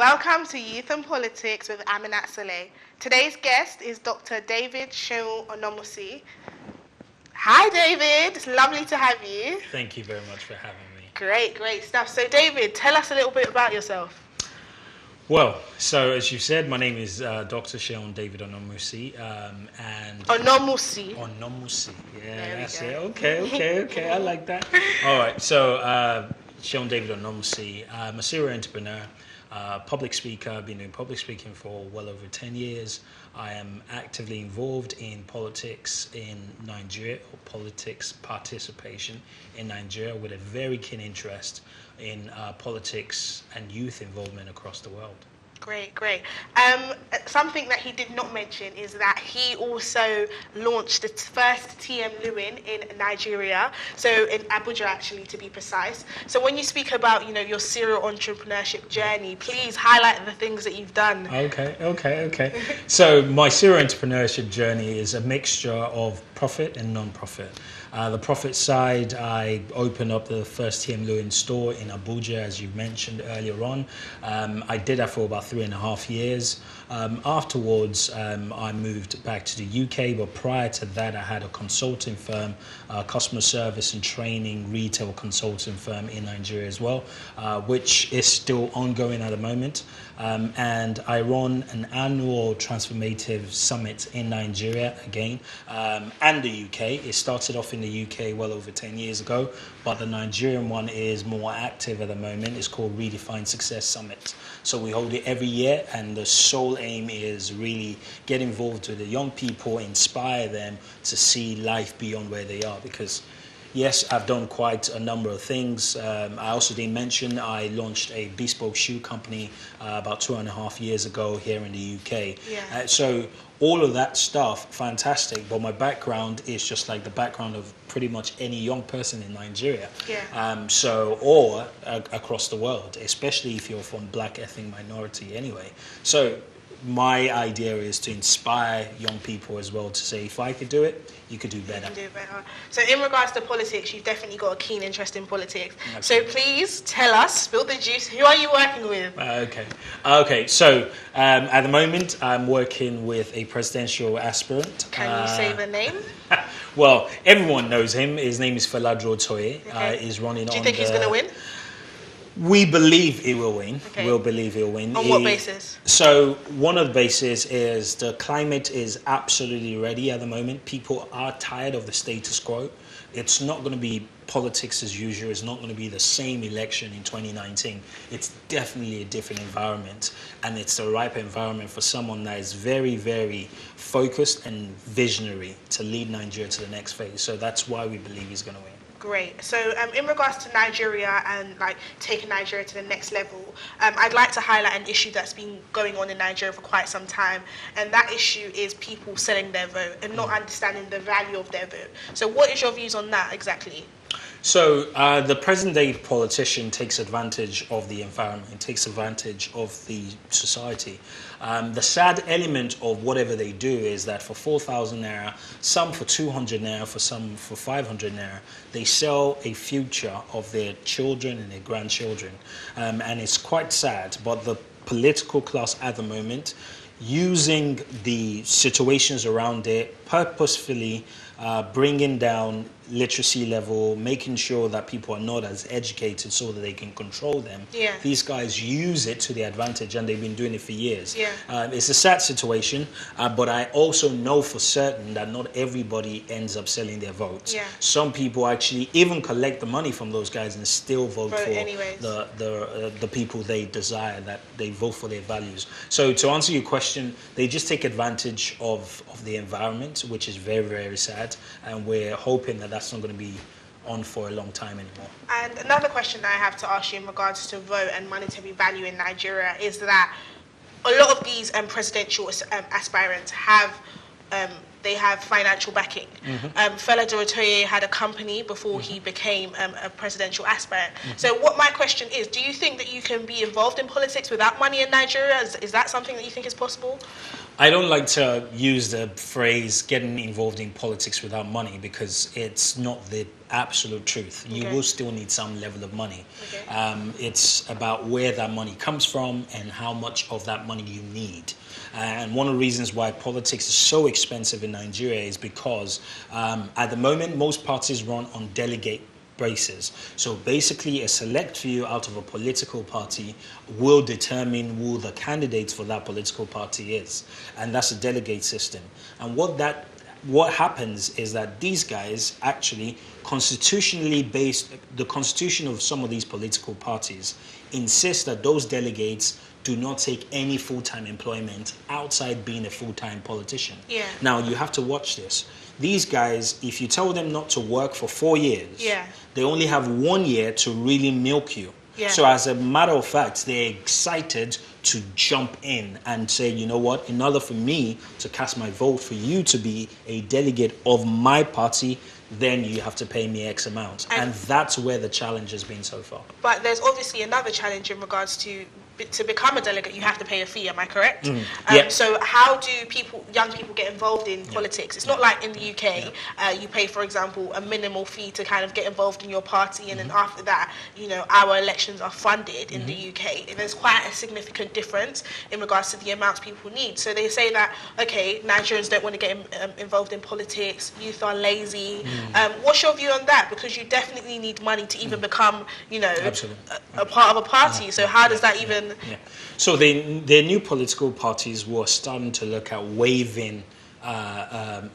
Welcome to Youth and Politics with Aminat Saleh. Today's guest is Dr. David Sheun Onamusi. Hi, David. It's lovely to have you. Thank you very much for having me. Great stuff. So, David, tell us a little bit about yourself. Well, so as you said, my name is Dr. Sheun David Onamusi, and Onamusi. Onamusi. Yeah, There we that's go. it. Okay. I like that. All right. So, Sheun David Onamusi. I'm a serial entrepreneur, public speaker. I've been doing public speaking for well over 10 years. I am actively involved in politics in Nigeria, or politics participation in Nigeria, with a very keen interest in politics and youth involvement across the world. Great. Something that he did not mention is that he also launched the first TM Lewin in Nigeria, so in Abuja actually, to be precise. So when you speak about, your serial entrepreneurship journey, please highlight the things that you've done. Okay. So my serial entrepreneurship journey is a mixture of profit and non-profit. The profit side, I opened up the first TM Lewin store in Abuja, as you mentioned earlier on. I did that for about 3.5 years. Afterwards, I moved back to the UK, but prior to that, I had a consulting firm, customer service and training retail consulting firm in Nigeria as well, which is still ongoing at the moment. And I run an annual transformative summit in Nigeria again, and the UK. It started off in the UK well over 10 years ago, but the Nigerian one is more active at the moment. It's called Redefine Success Summit. So we hold it every year, and the sole aim is really get involved with the young people, inspire them to see life beyond where they are, because yes, I've done quite a number of things. I also didn't mention I launched a bespoke shoe company about 2.5 years ago here in the UK. Yeah. So all of that stuff, fantastic. But my background is just like the background of pretty much any young person in Nigeria. Yeah. Or across the world, especially if you're from black ethnic minority anyway. So my idea is to inspire young people as well to say, if I could do it, you could do better. So in regards to politics, you've definitely got a keen interest in politics. Absolutely. So please tell us, spill the juice, who are you working with? Okay. So at the moment, I'm working with a presidential aspirant. Can you say the name? Well, everyone knows him. His name is Feladro Toye. Okay. He's running on. Do you think he's going to win? We believe he will win. Okay. We'll believe he'll win. On what basis? So one of the bases is the climate is absolutely ready at the moment. People are tired of the status quo. It's not going to be politics as usual. It's not going to be the same election in 2019. It's definitely a different environment, and it's the ripe environment for someone that is very, very focused and visionary to lead Nigeria to the next phase. So that's why we believe he's going to win. Great. So in regards to Nigeria and taking Nigeria to the next level, I'd like to highlight an issue that's been going on in Nigeria for quite some time, and that issue is people selling their vote and not understanding the value of their vote. So what is your views on that exactly? So the present-day politician takes advantage of the environment, takes advantage of the society. The sad element of whatever they do is that for 4,000 naira, some for 200 naira, for some for 500 naira, they sell a future of their children and their grandchildren. And it's quite sad, but the political class at the moment, using the situations around it, purposefully bringing down literacy level, making sure that people are not as educated so that they can control them. Yeah. These guys use it to their advantage, and they've been doing it for years. Yeah. It's a sad situation, but I also know for certain that not everybody ends up selling their votes. Yeah. Some people actually even collect the money from those guys and still vote for anyways. the people they desire, that they vote for their values. So to answer your question, they just take advantage of the environment, which is very, very sad, and we're hoping that that's not going to be on for a long time anymore. And another question that I have to ask you in regards to vote and monetary value in Nigeria is that a lot of these presidential aspirants have financial backing. Fela Dorotoye had a company before he became a presidential aspirant. So what my question is, do you think that you can be involved in politics without money in Nigeria? Is that something that you think is possible? I don't like to use the phrase getting involved in politics without money, because it's not the absolute truth. You will still need some level of money. It's about where that money comes from and how much of that money you need. And one of the reasons why politics is so expensive in Nigeria is because at the moment, most parties run on delegate basis. So basically, a select few out of a political party will determine who the candidates for that political party is. And that's a delegate system. And what happens is that these guys actually constitutionally based, the constitution of some of these political parties insists that those delegates do not take any full-time employment outside being a full-time politician. Now, you have to watch this. These guys, if you tell them not to work for 4 years, they only have 1 year to really milk you. So as a matter of fact, they're excited to jump in and say, you know what, in order for me to cast my vote for you to be a delegate of my party, then you have to pay me X amount. And that's where the challenge has been so far. But there's obviously another challenge in regards to become a delegate, you have to pay a fee, am I correct? So how do young people get involved in politics? It's not like in the UK, you pay, for example, a minimal fee to kind of get involved in your party, and then after that, you know, our elections are funded in the UK. There's quite a significant difference in regards to the amounts people need. So they say that, okay, Nigerians don't want to get involved in politics, youth are lazy. What's your view on that? Because you definitely need money to even become, you know, a part of a party. So how does that even... So the new political parties were starting to look at waiving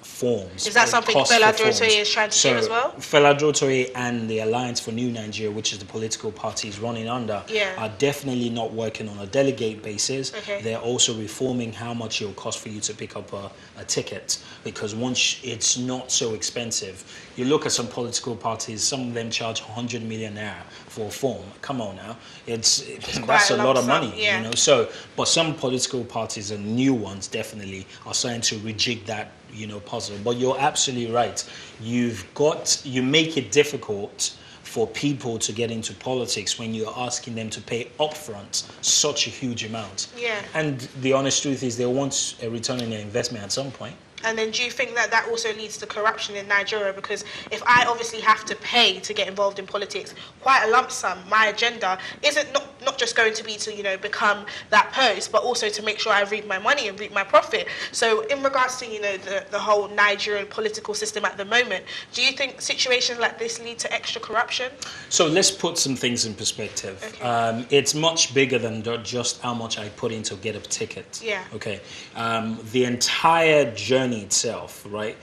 forms. Is that something Fela Durotoye is trying to do as well? Fela Durotoye and the Alliance for New Nigeria, which is the political parties running under, are definitely not working on a delegate basis. They're also reforming how much it will cost for you to pick up a ticket, because once it's not so expensive. You look at some political parties, some of them charge 100 million naira for a form. Come on now, that's a lot of money, you know. So, but some political parties and new ones definitely are starting to rejig that, you know, puzzle. But you're absolutely right. You make it difficult for people to get into politics when you're asking them to pay upfront such a huge amount. And the honest truth is they want a return on their investment at some point. And then do you think that that also leads to corruption in Nigeria? Because if I obviously have to pay to get involved in politics, quite a lump sum, my agenda isn't not just going to be to, you know, become that post, but also to make sure I reap my money and reap my profit. So in regards to, you know, the whole Nigerian political system at the moment, do you think situations like this lead to extra corruption? So let's put some things in perspective. It's much bigger than just how much I put in to get a ticket. The entire journey itself, right?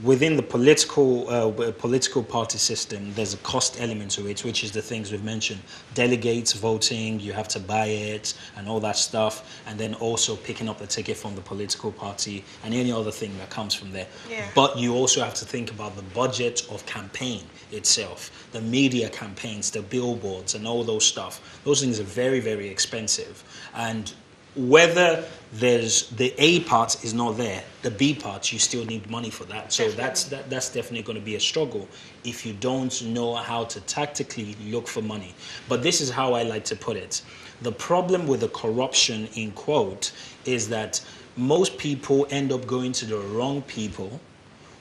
Within the political party system, there's a cost element to it, which is the things we've mentioned. Delegates, voting, you have to buy it and all that stuff, and then also picking up the ticket from the political party and any other thing that comes from there. But you also have to think about the budget of campaign itself, the media campaigns, the billboards and all those stuff. Those things are very, very expensive. And whether there's the A part is not there, the B part, you still need money for that. So that's definitely going to be a struggle if you don't know how to tactically look for money. But this is how I like to put it. The problem with the corruption, in quote, is that most people end up going to the wrong people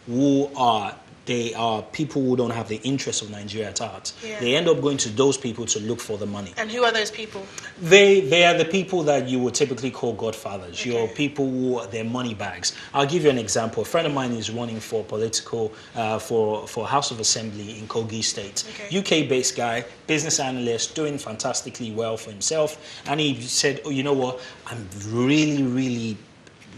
who are people who don't have the interests of Nigeria at heart. They end up going to those people to look for the money. And who are those people? They are the people that you would typically call godfathers. You're people who are their money bags. I'll give you an example. A friend of mine is running for political, for House of Assembly in Kogi State. UK-based guy, business analyst, doing fantastically well for himself. And he said, oh, you know what, I'm really, really,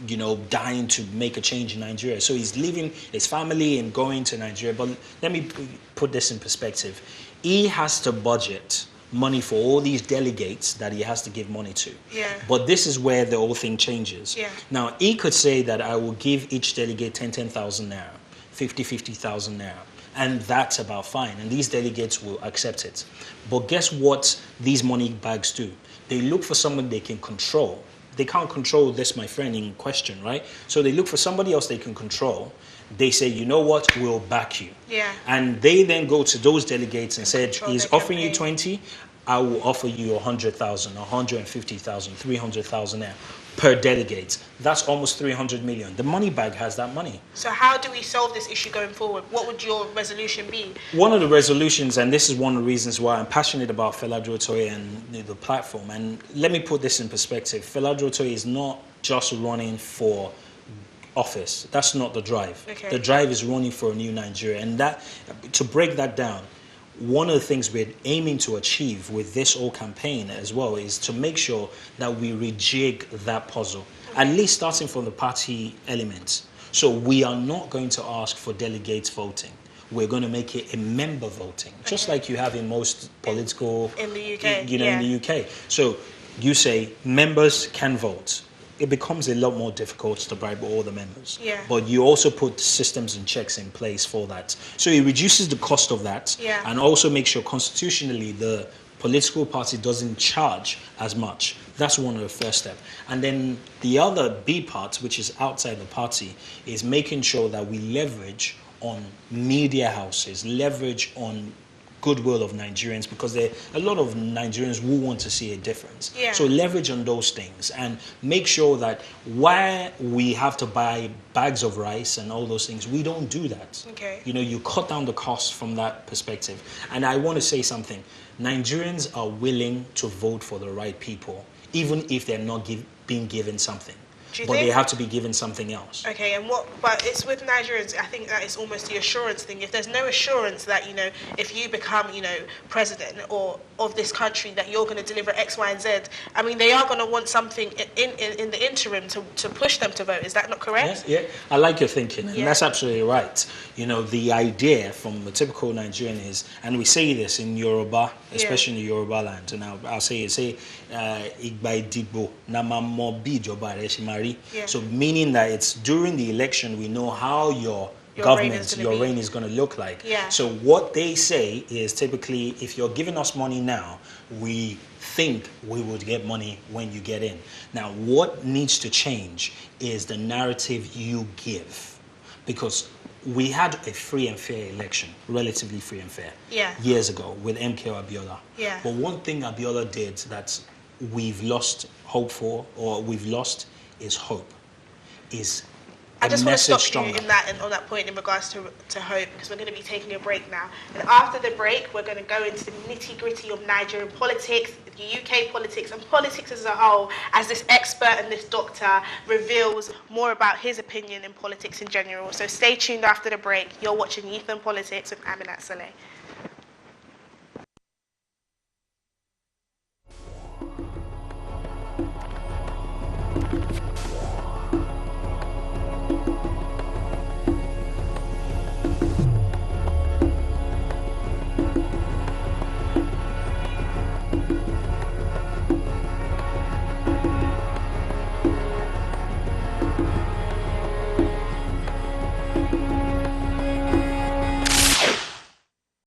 you know, dying to make a change in Nigeria. So he's leaving his family and going to Nigeria. But let me put this in perspective. He has to budget money for all these delegates that he has to give money to. But this is where the whole thing changes. Now, he could say that I will give each delegate 10,000 naira, 50,000 naira. And that's about fine. And these delegates will accept it. But guess what these money bags do? They look for someone they can control. They can't control this, my friend, in question, right? So they look for somebody else they can control. They say, you know what, we'll back you. And they then go to those delegates and said, he's offering you 20, I will offer you 100,000, 150,000, 300,000 there. per delegate. That's almost 300 million. The money bag has that money. So how do we solve this issue going forward? What would your resolution be? One of the resolutions, and this is one of the reasons why I'm passionate about Feladro Toye and the platform, and let me put this in perspective. Feladro Toye is not just running for office. That's not the drive. Okay. The drive is running for a new Nigeria. And that, to break that down, one of the things we're aiming to achieve with this whole campaign as well is to make sure that we rejig that puzzle, at least starting from the party elements. So we are not going to ask for delegates voting. We're going to make it a member voting, just like you have in most political... In the UK, in the UK. So you say members can vote. It becomes a lot more difficult to bribe all the members. Yeah. But you also put systems and checks in place for that. So it reduces the cost of that, Yeah. and also makes sure constitutionally the political party doesn't charge as much. That's one of the first steps. And then the other B part, which is outside the party, is making sure that we leverage on media houses, leverage on goodwill of Nigerians, because there are a lot of Nigerians who want to see a difference. Yeah. So leverage on those things and make sure that where we have to buy bags of rice and all those things, we don't do that. Okay. You know, you cut down the cost from that perspective. And I want to say something. Nigerians are willing to vote for the right people, even if they're not being given something. But they have to be given something else. Okay, but it's with Nigerians, I think that it's almost the assurance thing. If there's no assurance that, if you become, president or of this country, that you're going to deliver X, Y, and Z, I mean, they are going to want something in the interim to push them to vote. Is that not correct? Yeah. I like your thinking, and that's absolutely right. The idea from a typical Nigerian is, and we say this in Yoruba, especially in the Yoruba land, and I'll say Igba Idibo, Namamo Bi Ijoba Re Shimari. So meaning that it's during the election we know how your government, your reign is going to look like. Yeah. So what they say is typically, if you're giving us money now, we think we would get money when you get in. Now, what needs to change is the narrative you give, because we had a free and fair election, relatively free and fair, years ago with MK Abiola. Yeah. But one thing Abiola did that we've lost hope for, or we've lost, is hope. I just want to stop you on that point in regards to hope, because we're going to be taking a break now. And after the break, we're going to go into the nitty-gritty of Nigerian politics, the UK politics, and politics as a whole, as this expert and this doctor reveals more about his opinion in politics in general. So stay tuned after the break. You're watching Youth and Politics with Aminat Saleh.